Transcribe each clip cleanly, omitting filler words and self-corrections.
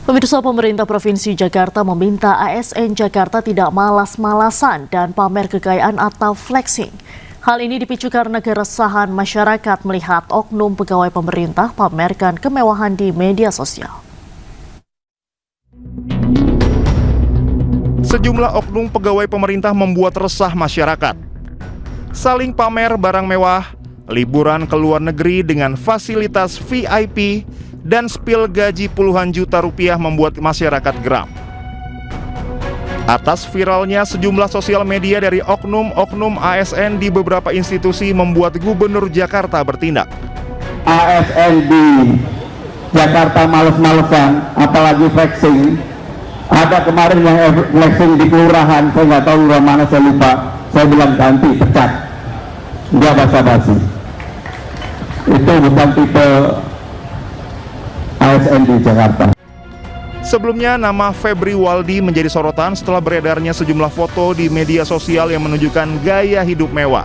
Pemirsa, pemerintah Provinsi Jakarta meminta ASN Jakarta tidak malas-malasan dan pamer kekayaan atau flexing. Hal ini dipicu karena keresahan masyarakat melihat oknum pegawai pemerintah pamerkan kemewahan di media sosial. Sejumlah oknum pegawai pemerintah membuat resah masyarakat. Saling pamer barang mewah, liburan ke luar negeri dengan fasilitas VIP, dan spill gaji puluhan juta rupiah membuat masyarakat geram. Atas viralnya sejumlah sosial media dari oknum-oknum ASN di beberapa institusi membuat Gubernur Jakarta bertindak. ASN di Jakarta males-malesan, apalagi flexing. Ada kemarin yang flexing di kelurahan, saya nggak tahu lurah mana, saya lupa. Saya bilang ganti, pecat. Dia basa-basi. Itu bukan tipe ASN di Jakarta. Sebelumnya, nama Febri Waldi menjadi sorotan setelah beredarnya sejumlah foto di media sosial yang menunjukkan gaya hidup mewah.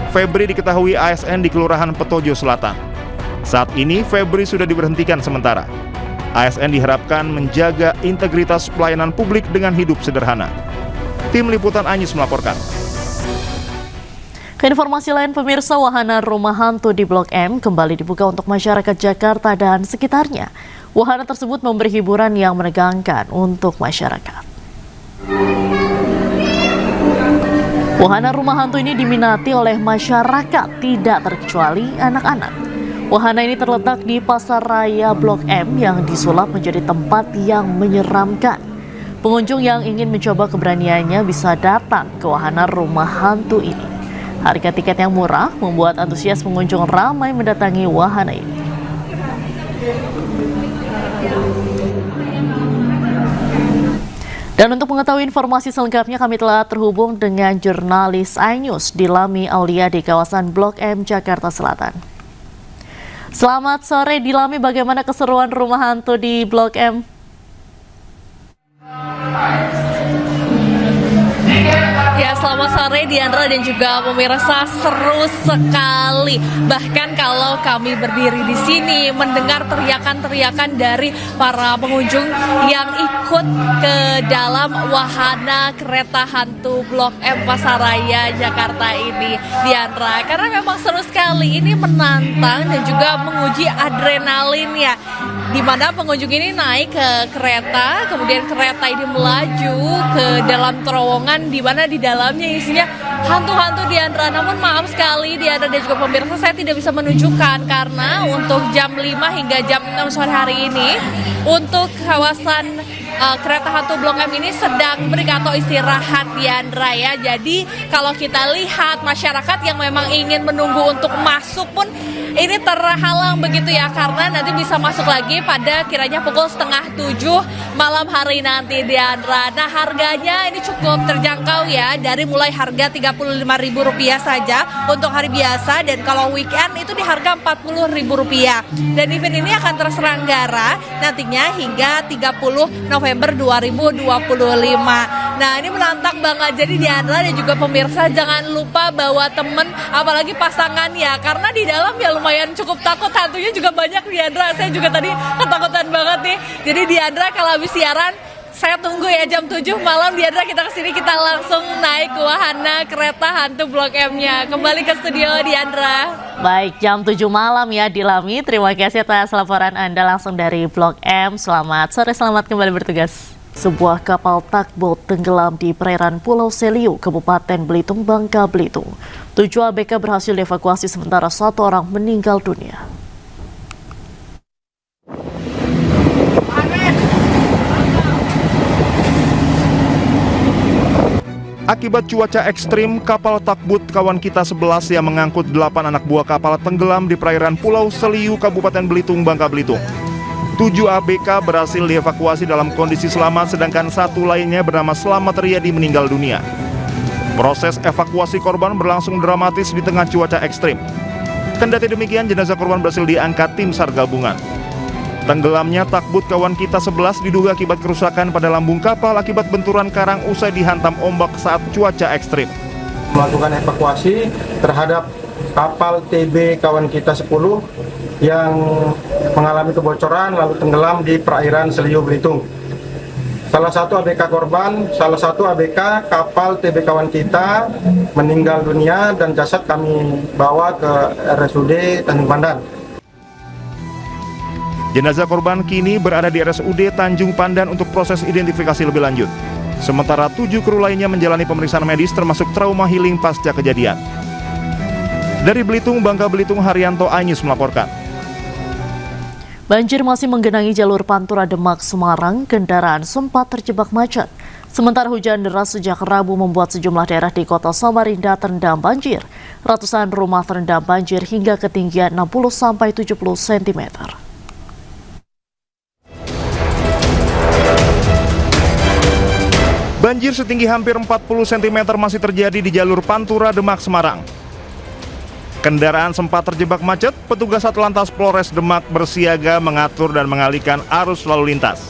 Febri diketahui ASN di Kelurahan Petojo Selatan. Saat ini, Febri sudah diberhentikan sementara. ASN diharapkan menjaga integritas pelayanan publik dengan hidup sederhana. Tim Liputan Anyis melaporkan. Ke informasi lain, pemirsa, wahana rumah hantu di Blok M kembali dibuka untuk masyarakat Jakarta dan sekitarnya. Wahana tersebut memberi hiburan yang menegangkan untuk masyarakat. Wahana rumah hantu ini diminati oleh masyarakat, tidak terkecuali anak-anak. Wahana ini terletak di Pasar Raya Blok M yang disulap menjadi tempat yang menyeramkan. Pengunjung yang ingin mencoba keberaniannya bisa datang ke wahana rumah hantu ini. Harga tiket yang murah membuat antusias pengunjung ramai mendatangi wahana ini. Dan untuk mengetahui informasi selengkapnya, kami telah terhubung dengan jurnalis iNews Dilami Aulia di kawasan Blok M, Jakarta Selatan. Selamat sore Dilami, bagaimana keseruan rumah hantu di Blok M? Ya, selamat sore Diandra dan juga pemirsa, seru sekali. Bahkan kalau kami berdiri di sini mendengar teriakan-teriakan dari para pengunjung yang ikut ke dalam wahana kereta hantu Blok M Pasaraya Jakarta ini, Diandra. Karena memang seru sekali, ini menantang dan juga menguji adrenalin ya. Di mana pengunjung ini naik ke kereta, kemudian kereta ini melaju ke dalam terowongan di mana di dalamnya isinya hantu-hantu, Diandra. Namun maaf sekali Diandra dan juga pemirsa, saya tidak bisa menunjukkan karena untuk jam 5 hingga jam 6 sore hari ini untuk kawasan kereta hantu Blok M ini sedang break atau istirahat, Diandra ya. Jadi kalau kita lihat masyarakat yang memang ingin menunggu untuk masuk pun ini terhalang begitu ya, karena nanti bisa masuk lagi pada kiranya pukul 6:30 malam hari nanti, Diandra. Nah, harganya ini cukup terjangkau ya, dari mulai harga Rp35.000 saja untuk hari biasa, dan kalau weekend itu di harga Rp40.000. Dan event ini akan terselenggara nantinya hingga 30 November 2025. Nah, ini menantang banget. Jadi Diandra dan juga pemirsa, jangan lupa bawa temen, apalagi pasangan ya, karena di dalam ya lumayan cukup takut, hantunya juga banyak, Diandra. Saya juga tadi ketakutan banget nih. Jadi Diandra, kalau habis siaran saya tunggu ya jam 7 malam, Diandra, kita kesini, kita langsung naik ke wahana kereta hantu Blok M-nya. Kembali ke studio, Diandra. Baik, jam 7 malam ya Dilami. Terima kasih atas laporan Anda langsung dari Blok M. Selamat sore, selamat kembali bertugas. Sebuah kapal tugboat tenggelam di perairan Pulau Seliu, Kabupaten Belitung, Bangka Belitung. 7 ABK berhasil dievakuasi sementara 1 orang meninggal dunia. Akibat cuaca ekstrim, kapal tugboat kawan kita 11 yang mengangkut 8 anak buah kapal tenggelam di perairan Pulau Seliu, Kabupaten Belitung, Bangka Belitung. 7 ABK berhasil dievakuasi dalam kondisi selamat, sedangkan 1 lainnya bernama Slamet Riyadi meninggal dunia. Proses evakuasi korban berlangsung dramatis di tengah cuaca ekstrim. Kendati demikian, jenazah korban berhasil diangkat tim SAR gabungan. Tenggelamnya tugboat kawan kita 11 diduga akibat kerusakan pada lambung kapal akibat benturan karang usai dihantam ombak saat cuaca ekstrim. Melakukan evakuasi terhadap kapal TB kawan kita 10 yang mengalami kebocoran lalu tenggelam di perairan Seliu Belitung. Salah satu ABK korban, salah satu ABK kapal TB kawan kita meninggal dunia dan jasad kami bawa ke RSUD Tanjung Pandan. Jenazah korban kini berada di RSUD Tanjung Pandan untuk proses identifikasi lebih lanjut. Sementara 7 kru lainnya menjalani pemeriksaan medis termasuk trauma healing pasca kejadian. Dari Belitung, Bangka Belitung, Haryanto, iNews melaporkan. Banjir masih menggenangi jalur Pantura Demak Semarang, kendaraan sempat terjebak macet. Sementara hujan deras sejak Rabu membuat sejumlah daerah di kota Samarinda terendam banjir. Ratusan rumah terendam banjir hingga ketinggian 60-70 cm. Banjir setinggi hampir 40 cm masih terjadi di jalur Pantura Demak Semarang. Kendaraan sempat terjebak macet, petugas Satlantas Polres Demak bersiaga mengatur dan mengalihkan arus lalu lintas.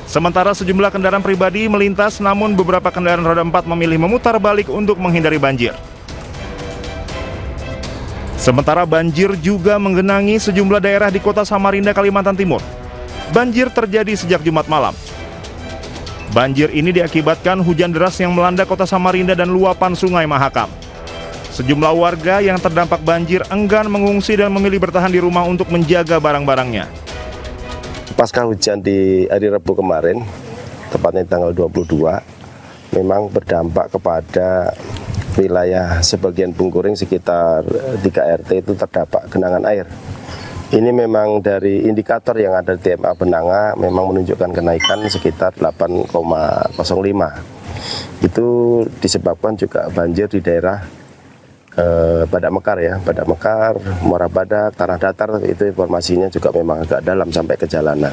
Sementara sejumlah kendaraan pribadi melintas, namun beberapa kendaraan roda 4 memilih memutar balik untuk menghindari banjir. Sementara banjir juga menggenangi sejumlah daerah di kota Samarinda, Kalimantan Timur. Banjir terjadi sejak Jumat malam. Banjir ini diakibatkan hujan deras yang melanda kota Samarinda dan luapan Sungai Mahakam. Sejumlah warga yang terdampak banjir enggan mengungsi dan memilih bertahan di rumah untuk menjaga barang-barangnya. Pasca hujan di hari Rabu kemarin, tepatnya tanggal 22, memang berdampak kepada wilayah sebagian Bungkuring sekitar 3 RT itu terdapat genangan air. Ini memang dari indikator yang ada di TMA Benanga memang menunjukkan kenaikan sekitar 8,05. Itu disebabkan juga banjir di daerah Badak Mekar ya, Badak Mekar, Muara Badak, Tanah Datar, itu informasinya juga memang agak dalam sampai ke jalanan.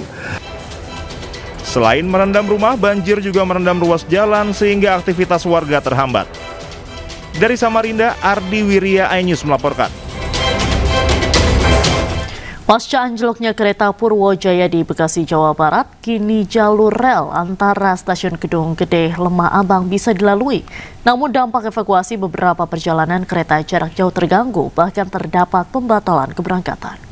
Selain merendam rumah, banjir juga merendam ruas jalan sehingga aktivitas warga terhambat. Dari Samarinda, Ardi Wirya, iNews melaporkan. Pasca anjloknya kereta Purwojaya di Bekasi, Jawa Barat, kini jalur rel antara stasiun Gedung Gede Lemah Abang bisa dilalui. Namun dampak evakuasi beberapa perjalanan kereta jarak jauh terganggu, bahkan terdapat pembatalan keberangkatan.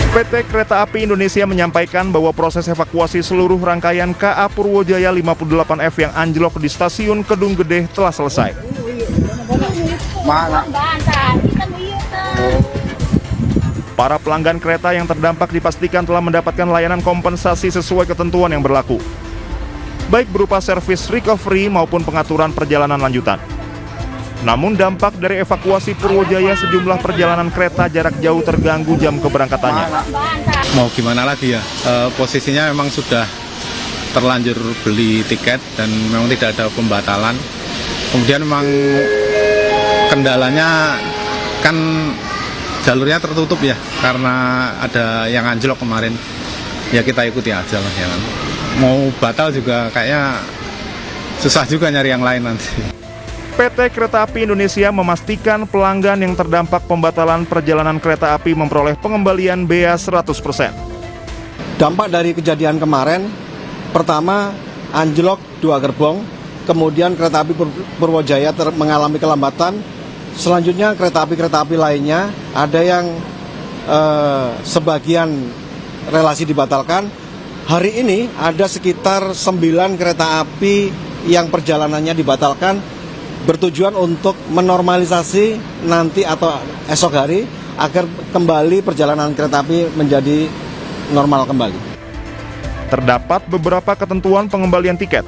PT Kereta Api Indonesia menyampaikan bahwa proses evakuasi seluruh rangkaian KA Purwojaya 58F yang anjlok di stasiun Kedung Gede telah selesai. Para pelanggan kereta yang terdampak dipastikan telah mendapatkan layanan kompensasi sesuai ketentuan yang berlaku, baik berupa servis recovery maupun pengaturan perjalanan lanjutan. Namun dampak dari evakuasi Purwojaya, sejumlah perjalanan kereta jarak jauh terganggu jam keberangkatannya. Mau gimana lagi ya, posisinya memang sudah terlanjur beli tiket dan memang tidak ada pembatalan. Kemudian memang kendalanya kan jalurnya tertutup ya, karena ada yang anjlok kemarin. Ya kita ikuti aja lah ya. Mau batal juga kayaknya susah juga nyari yang lain nanti. PT Kereta Api Indonesia memastikan pelanggan yang terdampak pembatalan perjalanan kereta api memperoleh pengembalian bea 100%. Dampak dari kejadian kemarin, pertama anjlok 2 gerbong, kemudian kereta api Purwojaya mengalami kelambatan. Selanjutnya kereta api lainnya ada yang sebagian relasi dibatalkan. Hari ini ada sekitar 9 kereta api yang perjalanannya dibatalkan, bertujuan untuk menormalisasi nanti atau esok hari agar kembali perjalanan kereta api menjadi normal kembali. Terdapat beberapa ketentuan pengembalian tiket.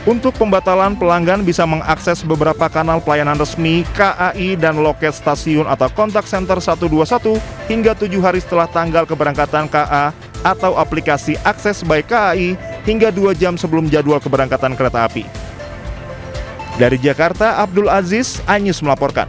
Untuk pembatalan, pelanggan bisa mengakses beberapa kanal pelayanan resmi KAI dan loket stasiun atau kontak center 121 hingga 7 hari setelah tanggal keberangkatan KA atau aplikasi akses by KAI hingga 2 jam sebelum jadwal keberangkatan kereta api. Dari Jakarta, Abdul Aziz, iNews melaporkan.